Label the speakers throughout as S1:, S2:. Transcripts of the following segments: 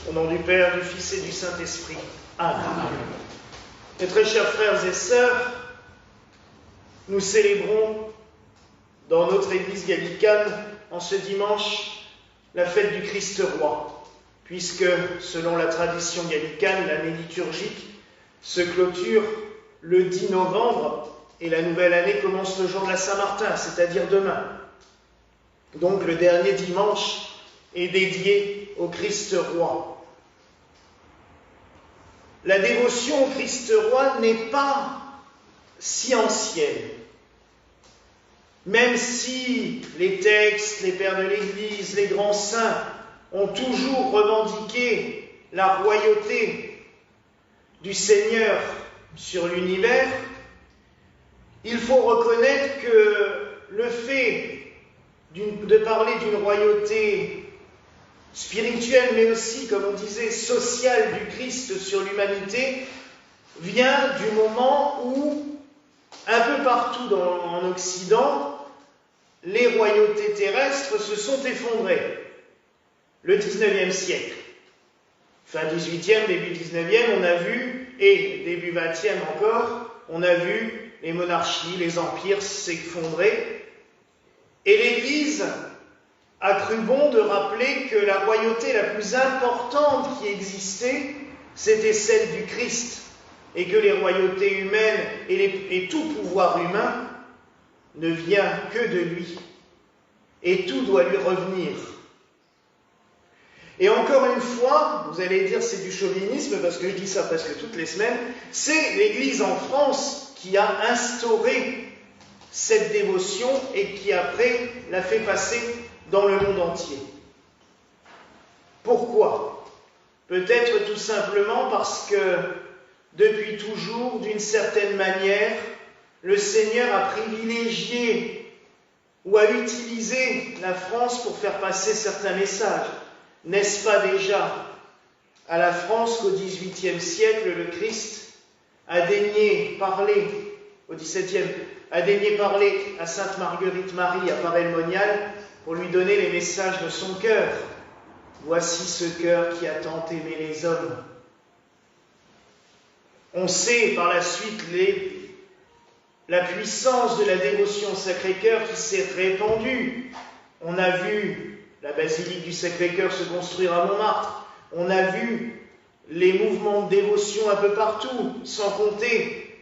S1: Au nom du Père, du Fils et du Saint-Esprit. Amen. Mes très chers frères et sœurs, nous célébrons dans notre Église gallicane, en ce dimanche, la fête du Christ roi, puisque, selon la tradition gallicane, l'année liturgique se clôture le 10 novembre et la nouvelle année commence le jour de la Saint-Martin, c'est-à-dire demain. Donc le dernier dimanche est dédié au Christ roi. La dévotion au Christ roi n'est pas si ancienne. Même si les textes, les pères de l'Église, les grands saints ont toujours revendiqué la royauté du Seigneur sur l'univers, il faut reconnaître que le fait de parler d'une royauté spirituelle, mais aussi, comme on disait, sociale du Christ sur l'humanité, vient du moment où, un peu partout en Occident, les royautés terrestres se sont effondrées. Le 19e siècle. Fin 18e, début 19e, on a vu, et début 20e encore, on a vu les monarchies, les empires s'effondrer. Et l'Église a cru bon de rappeler que la royauté la plus importante qui existait, c'était celle du Christ, et que les royautés humaines et tout pouvoir humain ne vient que de lui, et tout doit lui revenir. Et encore une fois, vous allez dire c'est du chauvinisme, parce que je dis ça presque toutes les semaines, c'est l'Église en France qui a instauré cette dévotion et qui après l'a fait passer dans le monde entier. Pourquoi? Peut-être tout simplement parce que depuis toujours, d'une certaine manière, le Seigneur a privilégié ou a utilisé la France pour faire passer certains messages. N'est-ce pas déjà à la France qu'au XVIIIe siècle, le Christ a daigné parler, au XVIIe, a daigné parler à Sainte Marguerite Marie à Paray-le-Monial pour lui donner les messages de son cœur. Voici ce cœur qui a tant aimé les hommes. On sait par la suite la puissance de la dévotion au Sacré-Cœur qui s'est répandue. On a vu la basilique du Sacré-Cœur se construire à Montmartre. On a vu les mouvements de dévotion un peu partout, sans compter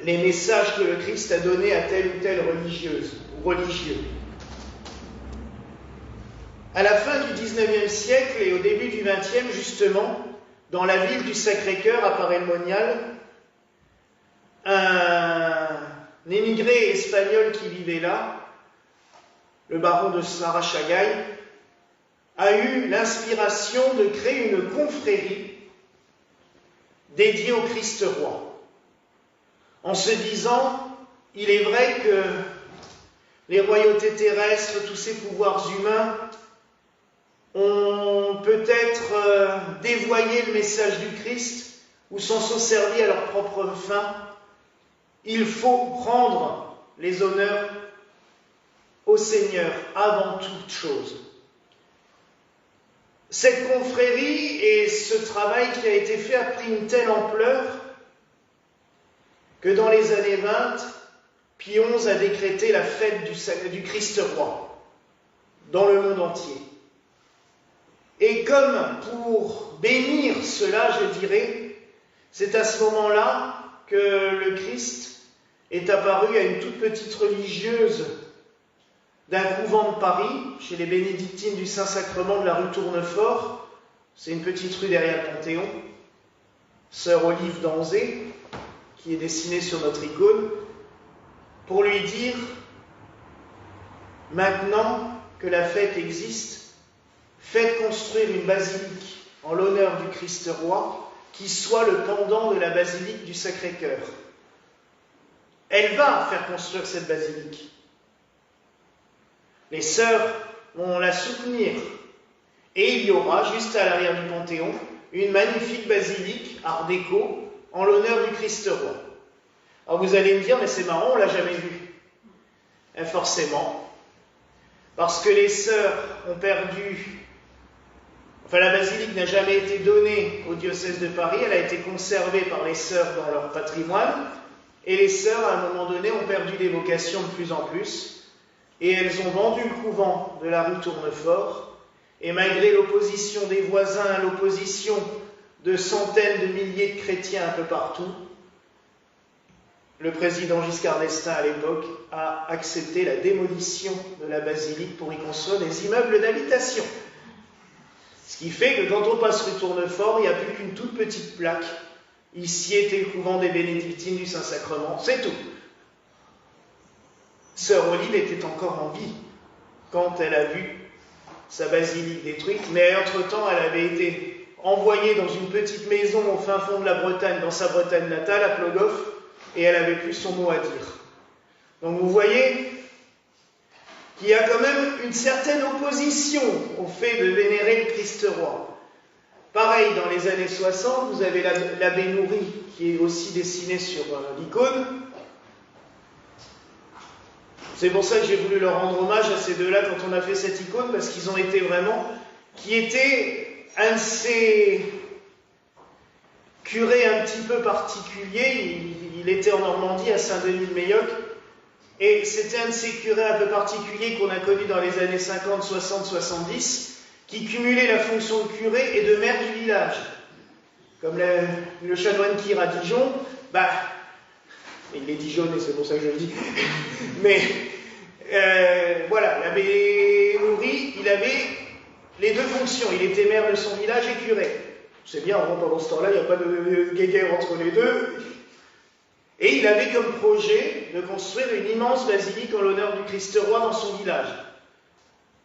S1: les messages que le Christ a donnés à telle ou telle religieuse ou religieux. À la fin du XIXe siècle et au début du XXe, justement, dans la ville du Sacré-Cœur, à Paray-le-Monial, un émigré espagnol qui vivait là, le baron de Sarachagai, a eu l'inspiration de créer une confrérie dédiée au Christ roi. En se disant, il est vrai que les royautés terrestres, tous ces pouvoirs humains, ont peut-être dévoyé le message du Christ ou s'en sont servis à leur propre fin. Il faut rendre les honneurs au Seigneur avant toute chose. Cette confrérie et ce travail qui a été fait a pris une telle ampleur que dans les années 20, Pie XI a décrété la fête du Christ roi dans le monde entier. Et comme pour bénir cela, je dirais, c'est à ce moment-là que le Christ est apparu à une toute petite religieuse d'un couvent de Paris, chez les bénédictines du Saint-Sacrement de la rue Tournefort, c'est une petite rue derrière le Panthéon, sœur Olive d'Anzé, qui est dessinée sur notre icône, pour lui dire, maintenant que la fête existe, faites construire une basilique en l'honneur du Christ roi, qui soit le pendant de la basilique du Sacré-Cœur. Elle va faire construire cette basilique. Les sœurs vont la soutenir. Et il y aura, juste à l'arrière du Panthéon, une magnifique basilique, art déco, en l'honneur du Christ roi. Alors vous allez me dire, mais c'est marrant, on ne l'a jamais vu. Et forcément, parce que les sœurs ont perdu Enfin, la basilique n'a jamais été donnée au diocèse de Paris, elle a été conservée par les sœurs dans leur patrimoine, et les sœurs, à un moment donné, ont perdu des vocations de plus en plus, et elles ont vendu le couvent de la rue Tournefort, et malgré l'opposition des voisins, l'opposition de centaines de milliers de chrétiens un peu partout, le président Giscard d'Estaing, à l'époque, a accepté la démolition de la basilique pour y construire des immeubles d'habitation. Ce qui fait que quand on passe rue Tournefort, il n'y a plus qu'une toute petite plaque. Ici était le couvent des Bénédictines du Saint-Sacrement, c'est tout. Sœur Olive était encore en vie quand elle a vu sa basilique détruite, mais entre-temps, elle avait été envoyée dans une petite maison au fin fond de la Bretagne, dans sa Bretagne natale, à Plogoff, et elle n'avait plus son mot à dire. Donc vous voyez qu'il y a quand même une certaine opposition au fait de vénérer le Christ roi. Pareil, dans les années 60, vous avez l'abbé Nourri, qui est aussi dessiné sur l'icône. C'est pour ça que j'ai voulu leur rendre hommage à ces deux-là quand on a fait cette icône, parce qu'ils ont été vraiment, qui était un de ces curés un petit peu particuliers. Il était en Normandie, à Saint-Denis-de-Meilloc, et c'était un de ces curés un peu particuliers qu'on a connus dans les années 50, 60, 70, qui cumulait la fonction de curé et de maire du village. Comme le chanoine Kir à Dijon, il est dijonnais, c'est pour ça que je le dis. Mais voilà, l'abbé Nourri, il avait les deux fonctions. Il était maire de son village et curé. C'est bien, pendant ce temps-là, il n'y a pas de guéguerre entre les deux. Et il avait comme projet de construire une immense basilique en l'honneur du Christ roi dans son village.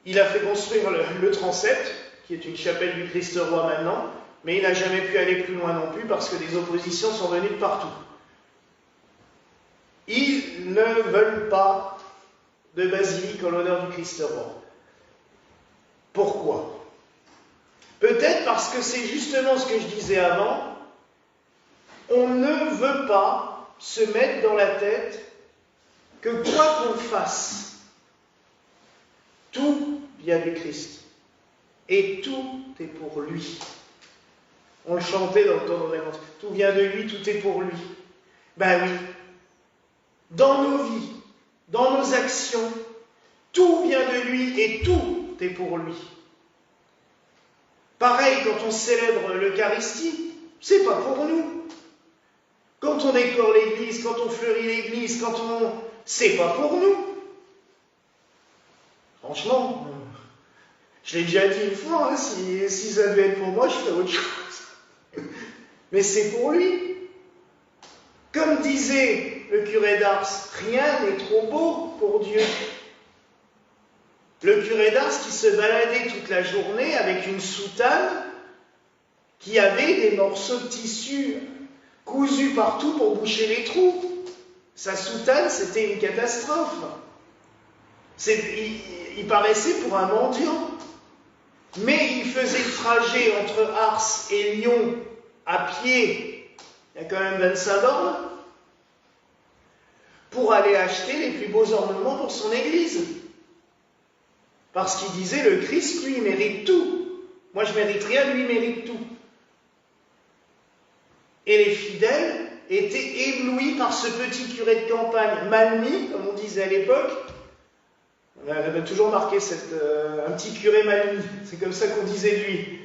S1: Il a fait construire le transept, qui est une chapelle du Christ roi maintenant, mais il n'a jamais pu aller plus loin non plus parce que des oppositions sont venues de partout. Ils ne veulent pas de basilique en l'honneur du Christ roi. Pourquoi? Peut-être parce que c'est justement ce que je disais avant, on ne veut pas se mettre dans la tête que quoi qu'on fasse, tout vient du Christ. Et tout est pour lui. On le chantait dans le temps de l'Évangile. Tout vient de lui, tout est pour lui. Ben oui. Dans nos vies, dans nos actions, tout vient de lui et tout est pour lui. Pareil, quand on célèbre l'Eucharistie, c'est pas pour nous. Quand on décore l'église, quand on fleurit l'église, c'est pas pour nous. Franchement, je l'ai déjà dit une fois, hein, si ça devait être pour moi, je ferais autre chose. Mais c'est pour lui. Comme disait le curé d'Ars, rien n'est trop beau pour Dieu. Le curé d'Ars qui se baladait toute la journée avec une soutane qui avait des morceaux de tissu cousus partout pour boucher les trous. Sa soutane, c'était une catastrophe. Il paraissait pour un mendiant. Mais il faisait le trajet entre Ars et Lyon à pied, il y a quand même 25 bornes, pour aller acheter les plus beaux ornements pour son église. Parce qu'il disait, le Christ, lui, il mérite tout. Moi, je ne mérite rien, lui, il mérite tout. Et les fidèles étaient éblouis par ce petit curé de campagne, mal mis, comme on disait à l'époque. On avait toujours marqué un petit curé mal mis, c'est comme ça qu'on disait de lui,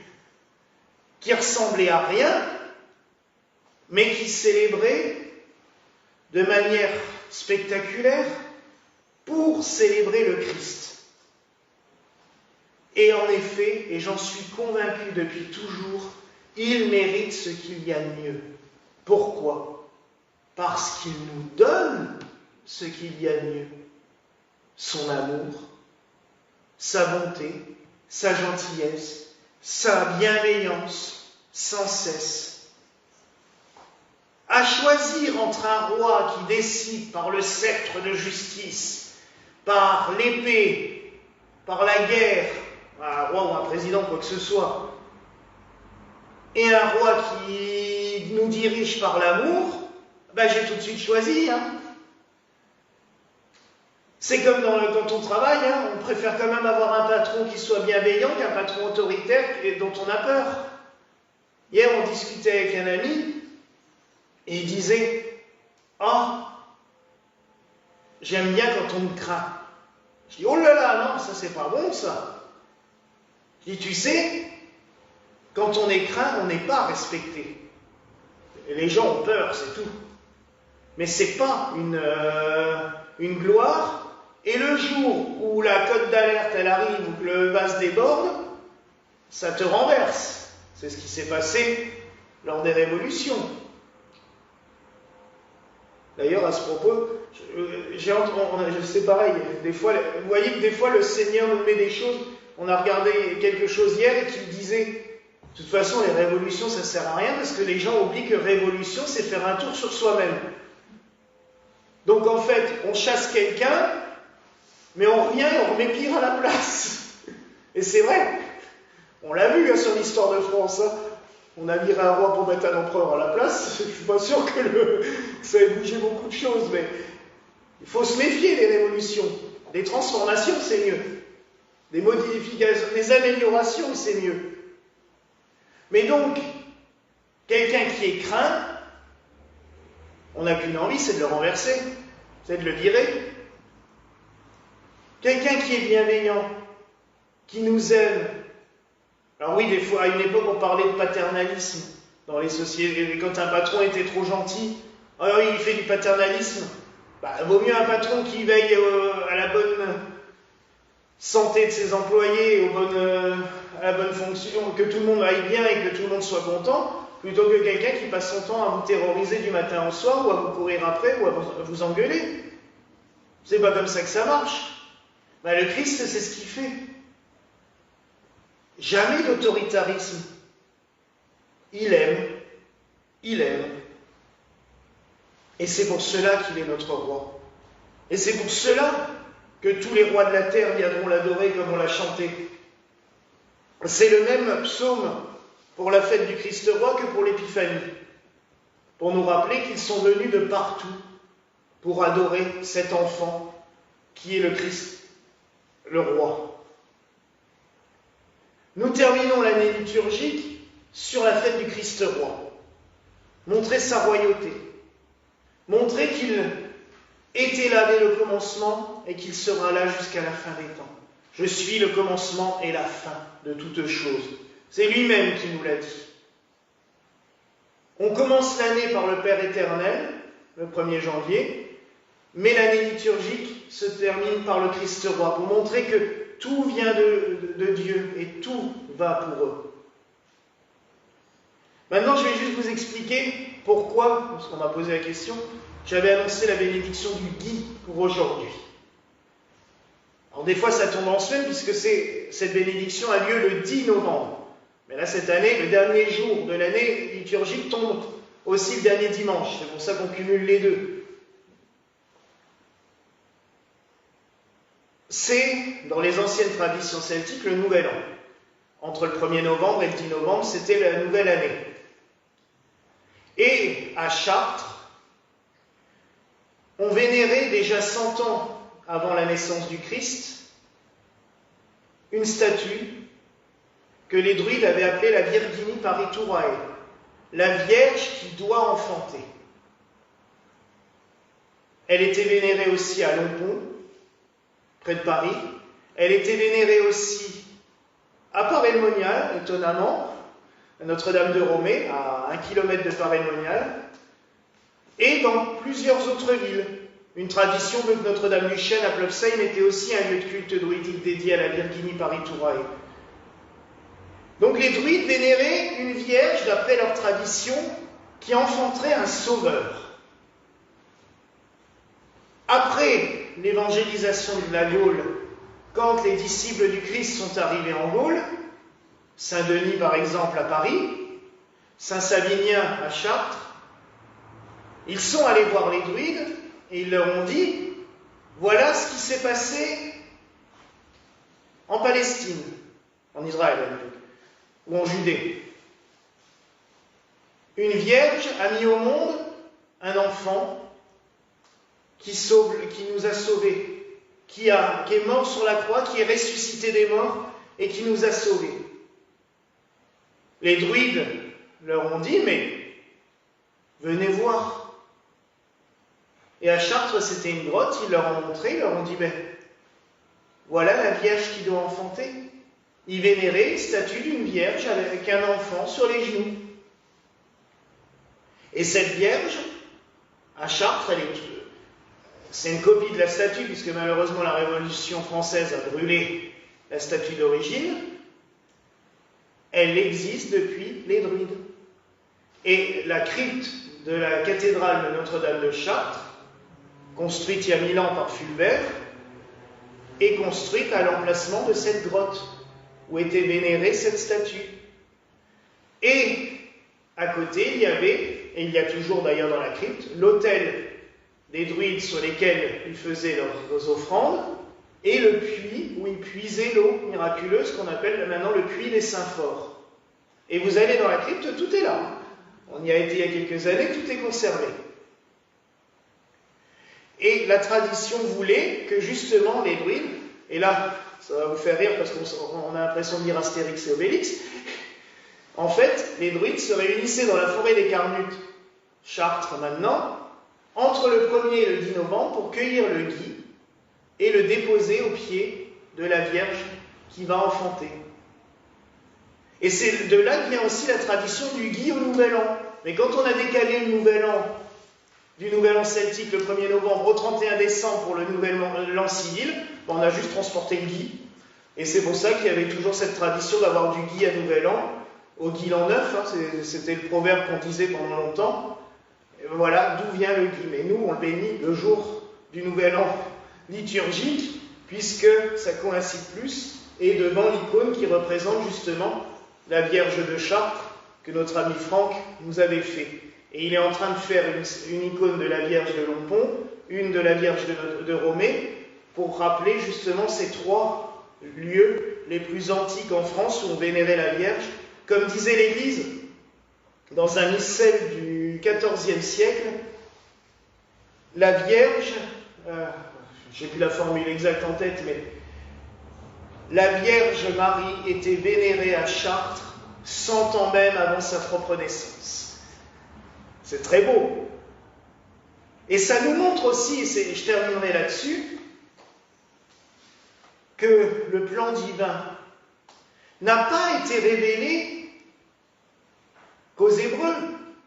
S1: qui ressemblait à rien, mais qui célébrait de manière spectaculaire pour célébrer le Christ. Et en effet, et j'en suis convaincu depuis toujours, il mérite ce qu'il y a de mieux. Pourquoi? Parce qu'il nous donne ce qu'il y a de mieux. Son amour, sa bonté, sa gentillesse, sa bienveillance, sans cesse. À choisir entre un roi qui décide par le sceptre de justice, par l'épée, par la guerre, un roi ou un président, quoi que ce soit, et un roi qui nous dirige par l'amour, j'ai tout de suite choisi. C'est comme quand on travaille, hein, on préfère quand même avoir un patron qui soit bienveillant qu'un patron autoritaire et dont on a peur. Hier, on discutait avec un ami et il disait « Ah, j'aime bien quand on me craint. » Je dis « Oh là là, non, ça c'est pas bon ça. » Je dis « Tu sais, quand on est craint, on n'est pas respecté. Et les gens ont peur, c'est tout. Mais c'est pas une gloire. Et le jour où la cote d'alerte elle arrive ou que le vase déborde, ça te renverse. C'est ce qui s'est passé lors des révolutions. D'ailleurs, à ce propos, c'est pareil, des fois, vous voyez que des fois le Seigneur nous met des choses, on a regardé quelque chose hier et qui disait, de toute façon les révolutions ça sert à rien parce que les gens oublient que révolution c'est faire un tour sur soi-même. Donc en fait, on chasse quelqu'un, mais on revient et on remet pire à la place. Et c'est vrai, on l'a vu hein, sur l'histoire de France, hein. On a viré un roi pour mettre un empereur à la place. Je ne suis pas sûr que ça ait bougé beaucoup de choses, mais il faut se méfier des révolutions. Des transformations, c'est mieux. Des modifications, des améliorations, c'est mieux. Mais donc, quelqu'un qui est craint, on n'a qu'une envie, c'est de le renverser, c'est de le virer. Quelqu'un qui est bienveillant, qui nous aime. Alors oui, des fois, à une époque, on parlait de paternalisme dans les sociétés. Quand un patron était trop gentil, alors il fait du paternalisme. Vaut mieux un patron qui veille à la bonne santé de ses employés, à la bonne fonction, que tout le monde aille bien et que tout le monde soit content, plutôt que quelqu'un qui passe son temps à vous terroriser du matin au soir, ou à vous courir après, ou à vous engueuler. C'est pas comme ça que ça marche. Le Christ, c'est ce qu'il fait. Jamais d'autoritarisme. Il aime. Et c'est pour cela qu'il est notre roi. Et c'est pour cela que tous les rois de la terre viendront l'adorer comme on l'a chanté. C'est le même psaume pour la fête du Christ roi que pour l'épiphanie, pour nous rappeler qu'ils sont venus de partout pour adorer cet enfant qui est le Christ, le roi. Nous terminons l'année liturgique sur la fête du Christ roi. Montrer sa royauté. Montrer qu'il était là dès le commencement et qu'il sera là jusqu'à la fin des temps. Je suis le commencement et la fin de toutes choses. C'est lui-même qui nous l'a dit. On commence l'année par le Père éternel, le 1er janvier, mais l'année liturgique se termine par le Christ roi, pour montrer que tout vient de Dieu et tout va pour eux. Maintenant, je vais juste vous expliquer pourquoi, parce qu'on m'a posé la question, j'avais annoncé la bénédiction du gui pour aujourd'hui. Alors des fois, ça tombe en semaine, puisque cette bénédiction a lieu le 10 novembre. Mais là, cette année, le dernier jour de l'année liturgique tombe aussi le dernier dimanche. C'est pour ça qu'on cumule les deux. C'est, dans les anciennes traditions celtiques, le Nouvel An. Entre le 1er novembre et le 10 novembre, c'était la nouvelle année. Et à Chartres, on vénérait déjà 100 ans avant la naissance du Christ une statue que les druides avaient appelée la Virgini Pariturae, la Vierge qui doit enfanter. Elle était vénérée aussi à Longpont, près de Paris. Elle était vénérée aussi à Paray-le-Monial, étonnamment, à Notre-Dame de Romée, à 1 kilomètre de Paray-le-Monial, et dans plusieurs autres villes. Une tradition veut que Notre-Dame du Chêne à Plobsheim était aussi un lieu de culte druidique dédié à la Virgini Pariturae. Donc les druides vénéraient une vierge, d'après leur tradition, qui enfanterait un sauveur. Après l'évangélisation de la Gaule, quand les disciples du Christ sont arrivés en Gaule, Saint-Denis par exemple à Paris, Saint-Savinien à Chartres, ils sont allés voir les druides et ils leur ont dit « Voilà ce qui s'est passé en Palestine, en Israël ou en Judée. Une vierge a mis au monde un enfant qui nous a sauvés. qui est mort sur la croix, qui est ressuscité des morts et qui nous a sauvés. Les druides leur ont dit, mais venez voir. Et à Chartres, c'était une grotte, ils leur ont montré, ils leur ont dit, ben, voilà la Vierge qui doit enfanter. Ils vénéraient une statue d'une Vierge avec un enfant sur les genoux. Et cette Vierge, à Chartres, c'est une copie de la statue, puisque malheureusement la Révolution française a brûlé la statue d'origine. Elle existe depuis les druides. Et la crypte de la cathédrale de Notre-Dame de Chartres, construite il y a 1000 ans par Fulbert, est construite à l'emplacement de cette grotte, où était vénérée cette statue. Et à côté, il y avait, et il y a toujours d'ailleurs dans la crypte, l'autel des druides sur lesquels ils faisaient leurs offrandes, et le puits où ils puisaient l'eau miraculeuse qu'on appelle maintenant le puits des Saints-Forts. Et vous allez dans la crypte, tout est là. On y a été il y a quelques années, tout est conservé. Et la tradition voulait que justement les druides, et là, ça va vous faire rire parce qu'on a l'impression de lire Astérix et Obélix, en fait, les druides se réunissaient dans la forêt des Carnutes, Chartres maintenant, entre le 1er et le 10 novembre pour cueillir le gui et le déposer au pied de la Vierge qui va enfanter. Et c'est de là que vient aussi la tradition du gui au Nouvel An. Mais quand on a décalé le Nouvel An, du Nouvel An celtique le 1er novembre au 31 décembre pour le Nouvel An civil, on a juste transporté le gui. Et c'est pour ça qu'il y avait toujours cette tradition d'avoir du gui à Nouvel An, au gui l'an neuf, hein, c'était le proverbe qu'on disait pendant longtemps. Et voilà d'où vient le gui. Mais nous, on le bénit le jour du Nouvel An liturgique, puisque ça coïncide plus, et devant l'icône qui représente justement la Vierge de Chartres, que notre ami Franck nous avait fait. Et il est en train de faire une icône de la Vierge de Lompont, une de la Vierge de Romée, pour rappeler justement ces trois lieux les plus antiques en France où on vénérait la Vierge. Comme disait l'Église, dans un missel du XIVe siècle, la Vierge, j'ai plus la formule exacte en tête, mais la Vierge Marie était vénérée à Chartres 100 ans même avant sa propre naissance. C'est très beau. Et ça nous montre aussi, et je terminerai là-dessus, que le plan divin n'a pas été révélé qu'aux Hébreux.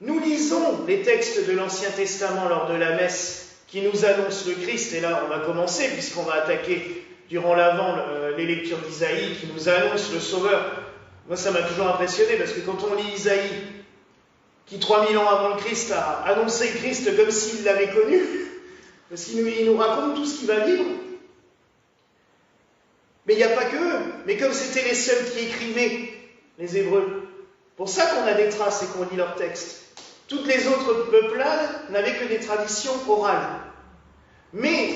S1: Nous lisons les textes de l'Ancien Testament lors de la messe qui nous annoncent le Christ, et là on va commencer puisqu'on va attaquer durant l'Avent les lectures d'Isaïe qui nous annoncent le Sauveur. Moi ça m'a toujours impressionné parce que quand on lit Isaïe, qui 3000 ans avant le Christ a annoncé le Christ comme s'il l'avait connu, parce qu'il nous raconte tout ce qu'il va vivre. Mais il n'y a pas que eux, mais comme c'était les seuls qui écrivaient, les Hébreux, pour ça qu'on a des traces et qu'on lit leurs textes. Toutes les autres peuplades n'avaient que des traditions orales. Mais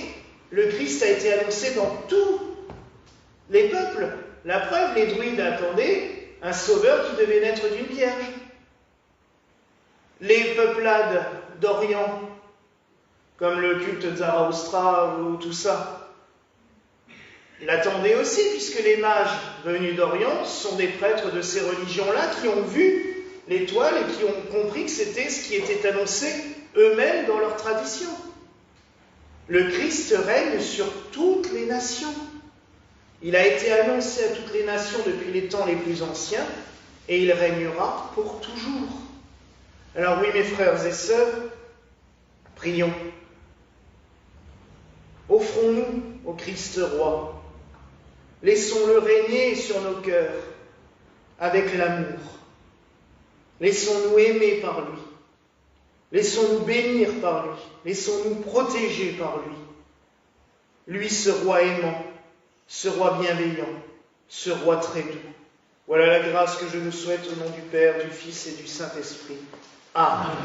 S1: le Christ a été annoncé dans tous les peuples. La preuve, les druides attendaient un sauveur qui devait naître d'une vierge. Les peuplades d'Orient, comme le culte de Zarathustra ou tout ça, l'attendaient aussi, puisque les mages venus d'Orient sont des prêtres de ces religions-là qui ont vu l'étoile et qui ont compris que c'était ce qui était annoncé eux-mêmes dans leur tradition. Le Christ règne sur toutes les nations. Il a été annoncé à toutes les nations depuis les temps les plus anciens et il régnera pour toujours. Alors oui, mes frères et sœurs, prions. Offrons-nous au Christ roi. Laissons-le régner sur nos cœurs avec l'amour. Laissons-nous aimer par lui. Laissons-nous bénir par lui. Laissons-nous protéger par lui. Lui, ce roi aimant, ce roi bienveillant, ce roi très doux. Voilà la grâce que je nous souhaite au nom du Père, du Fils et du Saint-Esprit. Amen.